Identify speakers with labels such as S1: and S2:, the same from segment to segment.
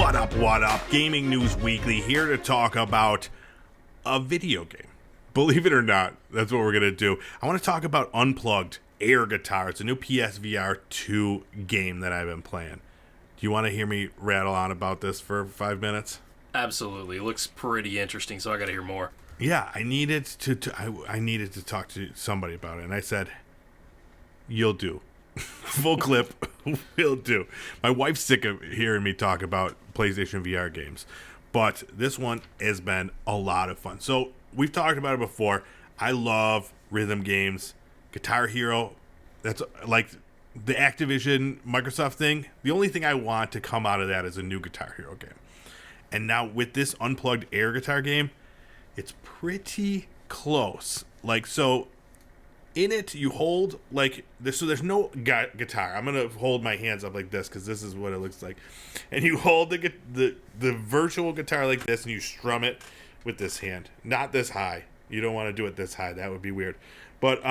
S1: What up, what up? Gaming News Weekly here to talk about a video game. Believe it or not, that's what we're going to do. I want to talk about Unplugged air guitar. It's a new PSVR2 game that I've been playing. Do you want to hear me rattle on about this for 5 minutes?
S2: Absolutely. It looks pretty interesting, so I got to hear more.
S1: Yeah, I needed I needed to talk to somebody about it, and I said, you'll do. Full clip, will do. My wife's sick of hearing me talk about PlayStation VR games, but this one has been a lot of fun. So we've talked about it before. I love rhythm games. Guitar Hero, that's like the Activision Microsoft thing. The only thing I want to come out of that is a new Guitar Hero game. And now with this Unplugged air guitar game, it's pretty close. Like, so in it, you hold like this. So there's no guitar. I'm gonna hold my hands up like this because this is what it looks like. And you hold the virtual guitar like this, and you strum it with this hand, not this high. You don't want to do it this high. That would be weird. But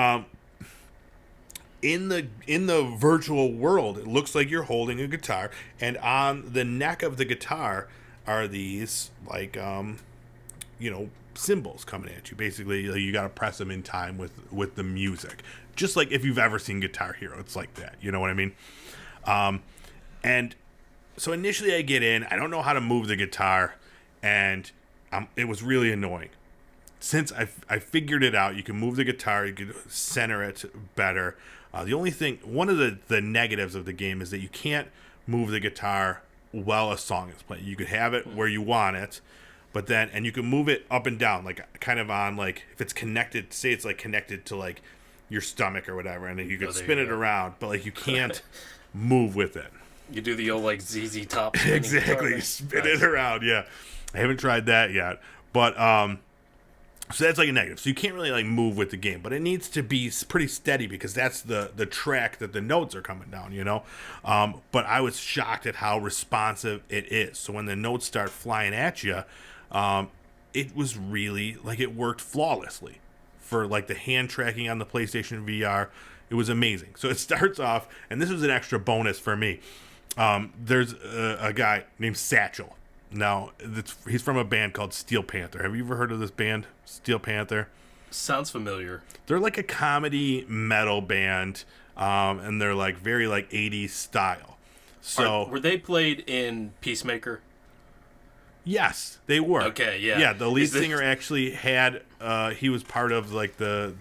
S1: in the virtual world, it looks like you're holding a guitar, and on the neck of the guitar are these like symbols coming at you. Basically, you got to press them in time with the music. Just like if you've ever seen Guitar Hero, it's like that. You know what I mean? And so initially I get in, I don't know how to move the guitar, and it was really annoying. Since I figured it out, you can move the guitar, you can center it better. The only thing, one of the negatives of the game is that you can't move the guitar while a song is playing. You could have it where you want it, but then, and you can move it up and down, like kind of on, like if it's connected, say it's like connected to like your stomach or whatever, and then you could spin it around, but like you can't move with it.
S2: You do the old like ZZ Top.
S1: Exactly, you spin it around. Yeah, I haven't tried that yet, but so that's like a negative. So you can't really like move with the game, but it needs to be pretty steady because that's the track that the notes are coming down, you know? But I was shocked at how responsive it is. So when the notes start flying at you, it was really like it worked flawlessly for like the hand tracking on the PlayStation VR. It was amazing. So it starts off, and this was an extra bonus for me. There's a guy named Satchel. Now, he's from a band called Steel Panther. Have you ever heard of this band, Steel Panther?
S2: Sounds familiar.
S1: They're like a comedy metal band, and they're like very like 80s style. So
S2: were they played in Peacemaker?
S1: Yes, they were.
S2: Okay, yeah.
S1: Yeah, the lead singer actually had, he was part of like the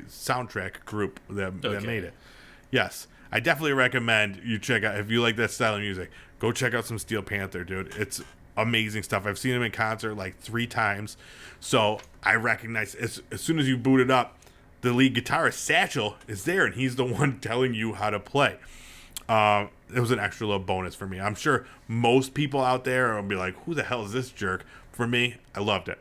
S1: soundtrack group that made it. Yes, I definitely recommend you check out, if you like that style of music, go check out some Steel Panther, dude. It's amazing stuff. I've seen him in concert like 3 times, so I recognize as soon as you boot it up, the lead guitarist Satchel is there, and he's the one telling you how to play. It was an extra little bonus for me. I'm sure most people out there will be like, who the hell is this jerk? For me, I loved it.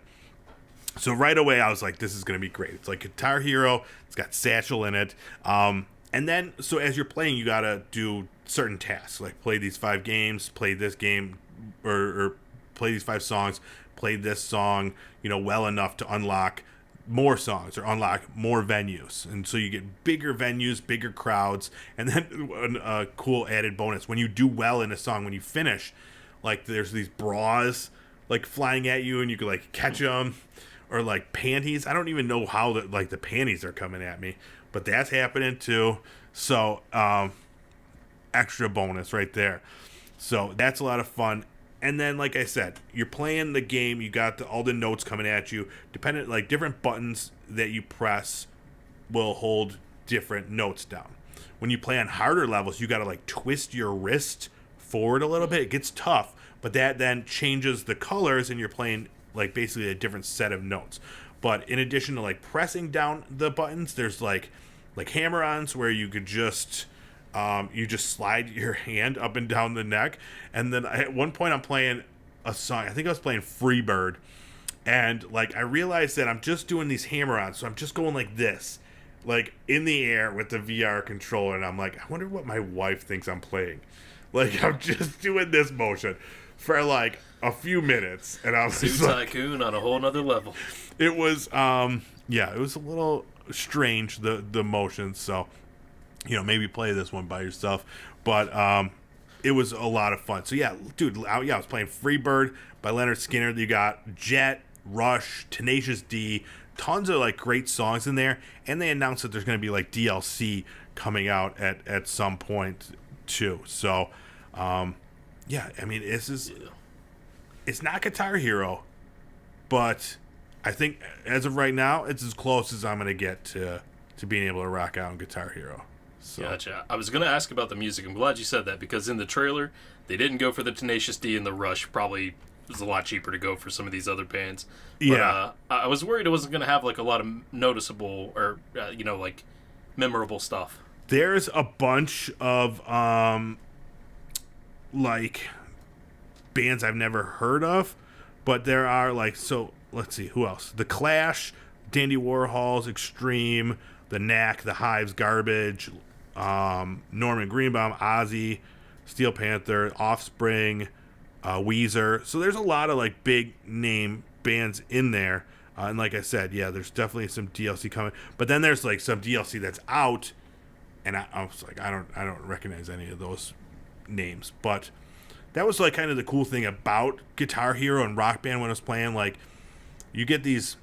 S1: So right away I was like, this is going to be great. It's like Guitar Hero, it's got Satchel in it, and then so as you're playing, you got to do certain tasks, like play these 5 games, play this game, or play these 5 songs, play this song, well enough to unlock more songs or unlock more venues. And so you get bigger venues, bigger crowds, and then a cool added bonus. When you do well in a song, when you finish, like there's these bras like flying at you, and you can like catch them, or like panties. I don't even know how the panties are coming at me, but that's happening too. So extra bonus right there. So that's a lot of fun. And then, like I said, you're playing the game. You got all the notes coming at you. Different buttons that you press will hold different notes down. When you play on harder levels, you got to like twist your wrist forward a little bit. It gets tough, but that then changes the colors, and you're playing like basically a different set of notes. But in addition to like pressing down the buttons, there's like hammer-ons where you could just you just slide your hand up and down the neck. And then at one point I'm playing a song, I think I was playing Freebird, and like I realized that I'm just doing these hammer-ons, so I'm just going like this, like in the air with the VR controller, and I'm like, I wonder what my wife thinks I'm playing. Like I'm just doing this motion for like a few minutes, and I was
S2: Zoo Tycoon on a whole nother level.
S1: It was it was a little strange, the motion. So maybe play this one by yourself, but it was a lot of fun. So yeah, dude, I was playing Freebird by Leonard Skinner. You got Jet, Rush, Tenacious D, tons of like great songs in there, and they announced that there's going to be like DLC coming out at some point too. So yeah, I mean, it's not Guitar Hero, but I think as of right now, it's as close as I'm going to get to being able to rock out on Guitar Hero. So.
S2: Gotcha. I was going to ask about the music. I'm glad you said that, because in the trailer, they didn't go for the Tenacious D and the Rush. Probably it was a lot cheaper to go for some of these other bands. But,
S1: yeah.
S2: I was worried it wasn't going to have like a lot of noticeable or, like memorable stuff.
S1: There's a bunch of, like, bands I've never heard of, but there are, like, so, let's see, who else? The Clash, Dandy Warhols, Extreme, The Knack, The Hives, Garbage, Norman Greenbaum, Ozzy, Steel Panther, Offspring, Weezer. So there's a lot of like big name bands in there. And like I said, yeah, there's definitely some DLC coming. But then there's like some DLC that's out, and I was like, I don't recognize any of those names. But that was like kind of the cool thing about Guitar Hero and Rock Band when I was playing. Like, you get these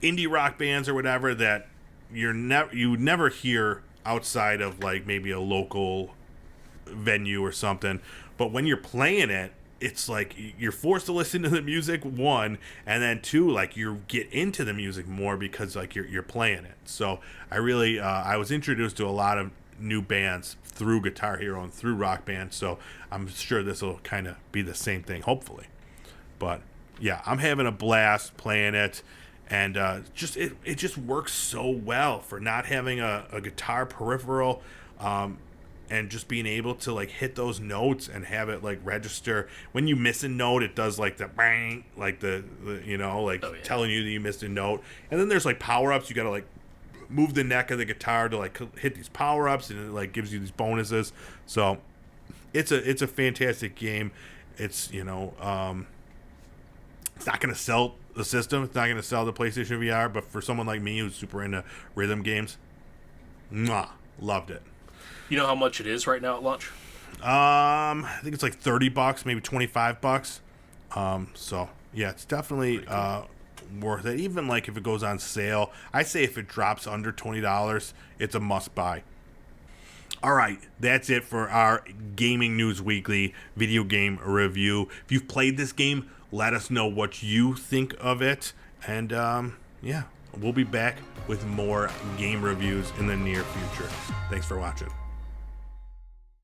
S1: indie rock bands or whatever that you would never hear outside of like maybe a local venue or something, but when you're playing it, it's like you're forced to listen to the music, one, and then two, like you get into the music more because like you're playing it. So I really I was introduced to a lot of new bands through Guitar Hero and through Rock Band, so I'm sure this will kind of be the same thing, hopefully. But yeah, I'm having a blast playing it. And it just works so well for not having a guitar peripheral, and just being able to like hit those notes and have it like register. When you miss a note, it does like the bang, like the telling you that you missed a note. And then there's like power ups. You got to like move the neck of the guitar to like hit these power ups, and it like gives you these bonuses. So it's a fantastic game. It's it's not going to sell the system. It's not going to sell the PlayStation VR, but for someone like me who's super into rhythm games, loved it.
S2: You know how much it is right now at launch?
S1: I think it's like $30, maybe $25. So yeah, it's definitely worth it. Even like if it goes on sale, I say if it drops under $20, it's a must buy. All right, that's it for our Gaming News Weekly video game review. If you've played this game, let us know what you think of it. And yeah, we'll be back with more game reviews in the near future. Thanks for watching.